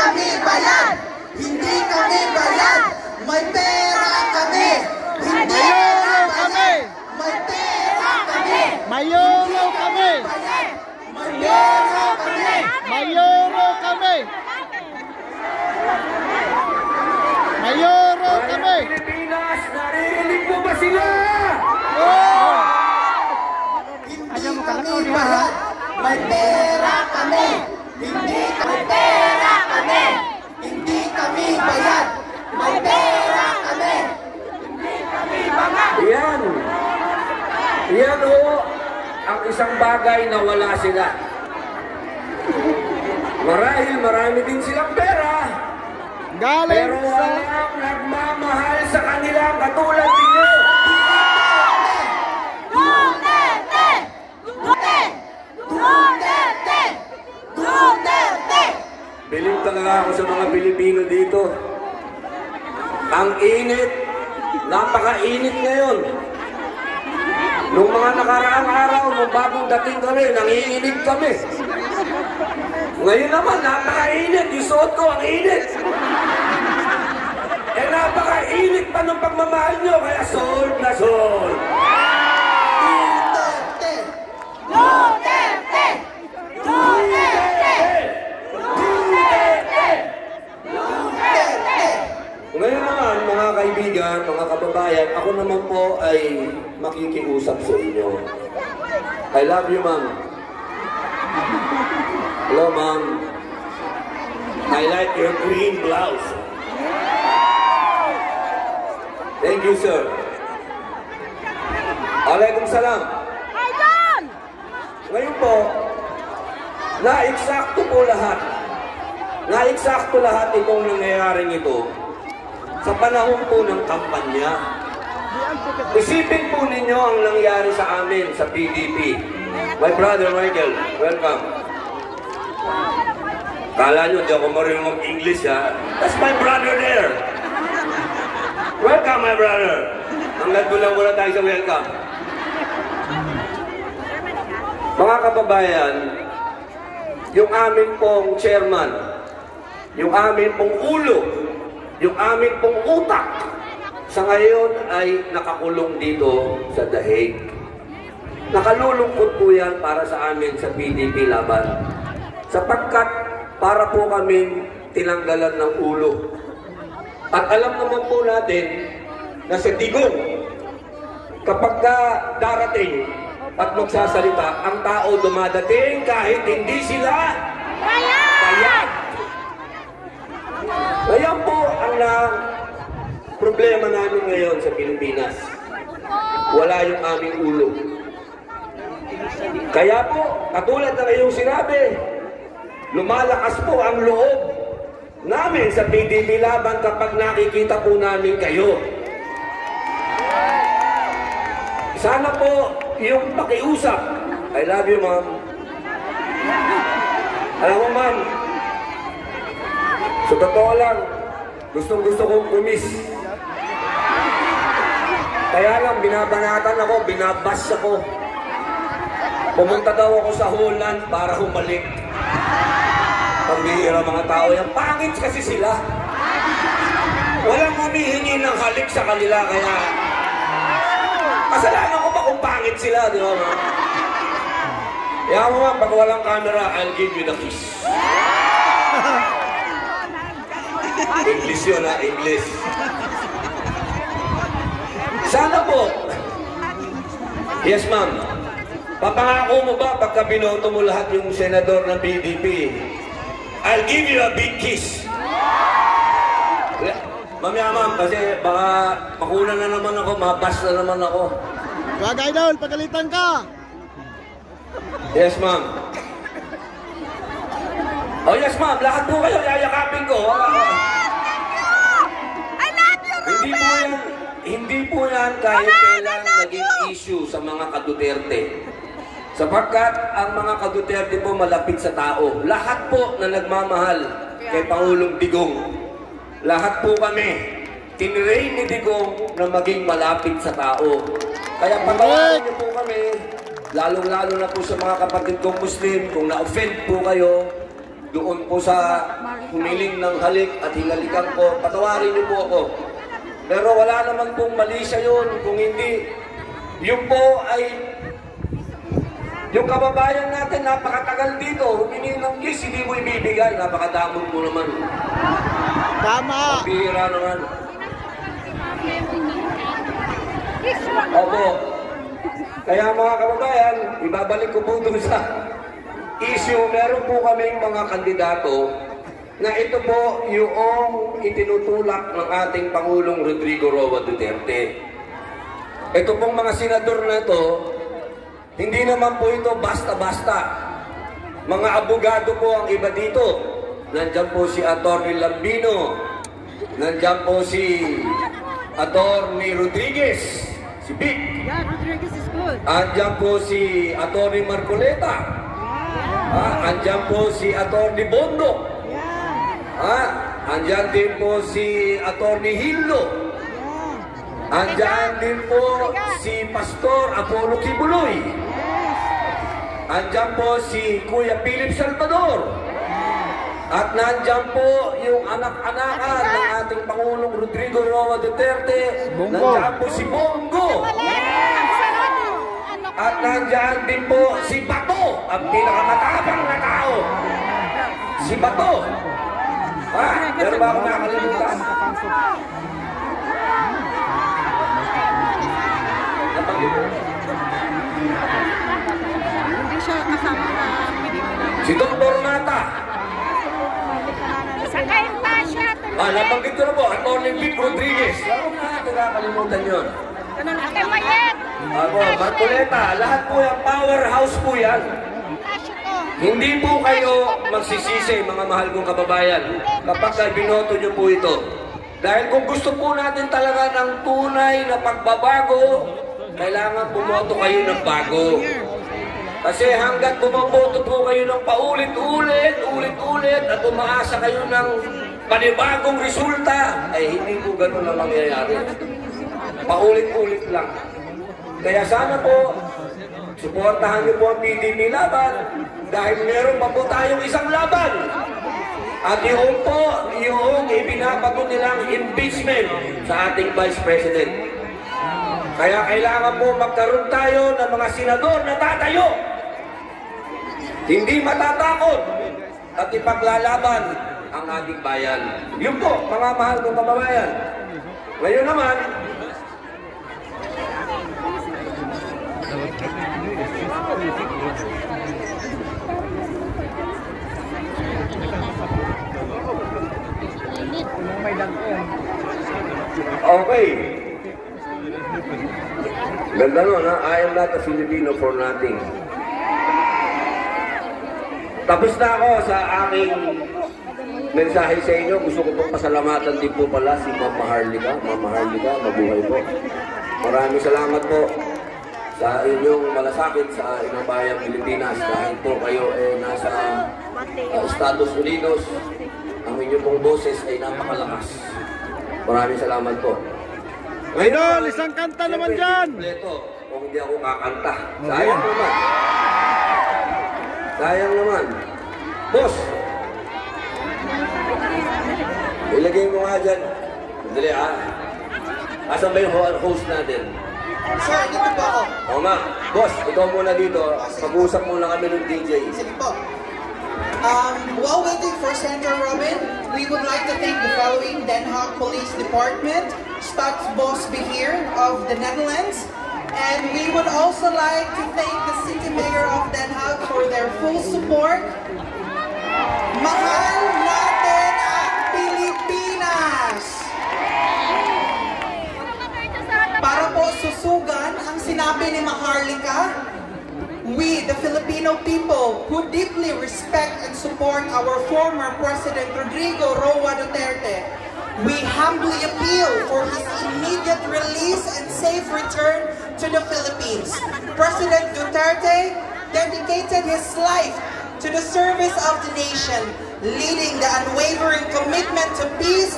kami bayad! Hindi kami bayad! May pera kami! Hindi kami! May pera kami! May euro kami! May pera kami! May euro kami! May euro kami! Pilipinas, naririnig mo ba sila? Hindi kami bayad! May pera kami! Hindi kami pera kami! Hindi kami bayad! May pera kami! Hindi kami bayad! Yan. Yan o, ang isang bagay na wala sila. Marahil marami din silang pera. Galing Pero sa... walang nagmamahal sa kanila katulad ninyo. Duterte! Duterte! Duterte! Duterte! Bilib talaga ako sa mga Pilipino dito. Ang init, napaka-init ngayon. Nung mga nakaraang araw, nung bagong dating kami, nangiinit kami. Ngayon naman, napaka-init. Yung suot ko, ang init. Eh, napaka-init pa ng pagmamahal nyo, kaya sold na sold. Duterte! Duterte! Duterte! Duterte! Duterte! Ngayon naman, mga kaibigan, mga kababayan, ako naman po ay makikiusap sa inyo. I love you, ma'am. Hello, ma'am. I like your green blouse. Thank you, sir. Alaikum salam. Ngayon po, na-eksakto po lahat. Na-eksakto lahat itong nangyayaring ito sa panahon po ng kampanya. Isipin po ninyo ang nangyari sa amin sa PDP. My brother Michael, welcome. Kala nyo, di ako marunong mag-English ha. That's my brother there. Welcome, my brother. Hanggang doon lang muna tayo sa welcome. Mga kababayan, yung amin pong chairman, yung amin pong ulo, yung amin pong utak, sa ngayon ay nakakulong dito sa The Hague. Nakalulungkot po yan para sa amin sa PDP laban. Sapagkat para po kami tinanggalan ng ulo. At alam naman po natin na sa Digong, kapag darating at magsasalita, ang tao dumadating kahit hindi sila bayad. Ngayon po ang problema namin ngayon sa Pilipinas. Wala yung aming ulo. Kaya po, katulad na iyong sinabi, lumalakas po ang loob namin sa PDP laban kapag nakikita po namin kayo. Sana po yung pakiusap. I love you, ma'am. Alam mo, ma'am, sa totoo lang, gustong-gusto kong kumis. Kaya lang, binabanatan ako, binabas ako. Pumunta daw ako sa Holland para humalik. Pambihira mga tao yan. Pangit kasi sila. Walang humihingi ng halik sa kanila, kaya kasalanan ko ba kung pangit sila, di ba? Kaya mo pag walang camera, I'll give you the kiss. English yun ha, English. Sana po. Yes, ma'am. Papangako mo ba pagka binoto mo lahat yung senador ng PDP? I'll give you a big kiss. Mamaya, ma'am, kasi baka makunan na naman ako, mabas na naman ako. Wag, idol, pagalitan ka. Yes, ma'am. Oh, yes, ma'am. Lahat po kayo, yayakapin ko. I love you, Robert! Hindi po yan kahit kailan naging issue sa mga ka-Duterte. Sapagkat ang mga ka-Duterte po malapit sa tao. Lahat po na nagmamahal kay Pangulong Digong. Lahat po kami, tinrain ni Digong na maging malapit sa tao. Kaya patawarin niyo po kami, lalong-lalo na po sa mga kapatid kong Muslim, kung na-offend po kayo, doon po sa humiling ng halik at hinalikan ko, patawarin niyo po ako. Pero wala naman pong mali siya yun, kung hindi, yun po ay yung kababayan natin, napakatagal dito, humingi ng kiss, hindi mo ibibigay, napakadamon mo naman. Tama. Pira naman. Opo. Kaya mga kababayan, ibabalik ko po doon sa issue. Meron po kaming mga kandidato na ito po yung itinutulak ng ating Pangulong Rodrigo Roa Duterte. Ito pong mga senador na ito, hindi naman po ito basta-basta. Mga abogado po ang iba dito. Nandiyan po si Atty. Lambino. Nandiyan po si Atty. Rodriguez. Si Vic. Yeah, Rodriguez is good. Andiyan po si Atty. Marcoleta. Andiyan po si Atty. Bondo. Andiyan din po si Atty. Hildo. Andiyan din po si Pastor Apollo Kibuloy. Andiyan po si Kuya Philip Salvador. At nandiyan po yung anak-anakan ng ating Pangulong Rodrigo Roa Duterte. Nandiyan po si Bongo. At nandiyan din po si Bato, ang pinakamatapang na tao. Si Bato. Meron ba akong nakalimutan? Hindi siya kasama na Si Dr. Mata. Sakay pa siya. Nabanggit ko na po, Atty. Vic Rodriguez. Huwag na natin nakalimutan yun. Sakay pa yan. Marcoleta, lahat po yung powerhouse po yan. Hindi po kayo magsisisi, mga mahal kong kababayan, kapag binoto nyo po ito. Dahil kung gusto po natin talaga ng tunay na pagbabago, kailangan bumoto kayo ng bago. Kasi hanggat bumoboto po kayo ng paulit-ulit at umaasa kayo ng panibagong resulta, ay hindi po ganun na mangyayari. Paulit-ulit lang. Kaya sana po, suportahan niyo po ang PDP laban dahil meron pa po tayong isang laban. At yung po, yung ibinabago nilang impeachment sa ating Vice President. Kaya kailangan po magkaroon tayo ng mga senador na tatayo. Hindi matatakot at ipaglalaban ang ating bayan. Yun po, mga mahal kong kababayan. Ngayon naman, okay. Ganda nun, ha? I am not a Filipino for nothing. Tapos na ako sa aking mensahe sa inyo. Gusto ko pong pasalamatan din po pala si Mama Harlika. Mama Harlika, mabuhay po. Maraming salamat po sa inyong malasakit sa inyong bayang Pilipinas. Dahil po kayo nasa Estados Unidos, ang inyong pong boses ay napakalakas. Maraming salamat po. Idol, isang kanta naman dyan. Kung hindi ako kakanta. Sayang naman. Sayang naman. Boss! Ilagay mo nga dyan. Sandali ha. Asan ba yung host natin? Sir, dito po ako. O ma, boss, ikaw muna dito. Pag-uusap muna kami ng DJ. Sige po. While waiting for Senator Robin, we would like to thank the following: Den Haag Police Department, Staatsbosbeheer of the Netherlands, and we would also like to thank the City Mayor of Den Haag for their full support. Mahal natin ang Pilipinas! Para po susugan ang sinabi ni Maharlika, we, the Filipino people, who deeply respect and support our former President Rodrigo Roa Duterte, we humbly appeal for his immediate release and safe return to the Philippines. President Duterte dedicated his life to the service of the nation, leading the unwavering commitment to peace,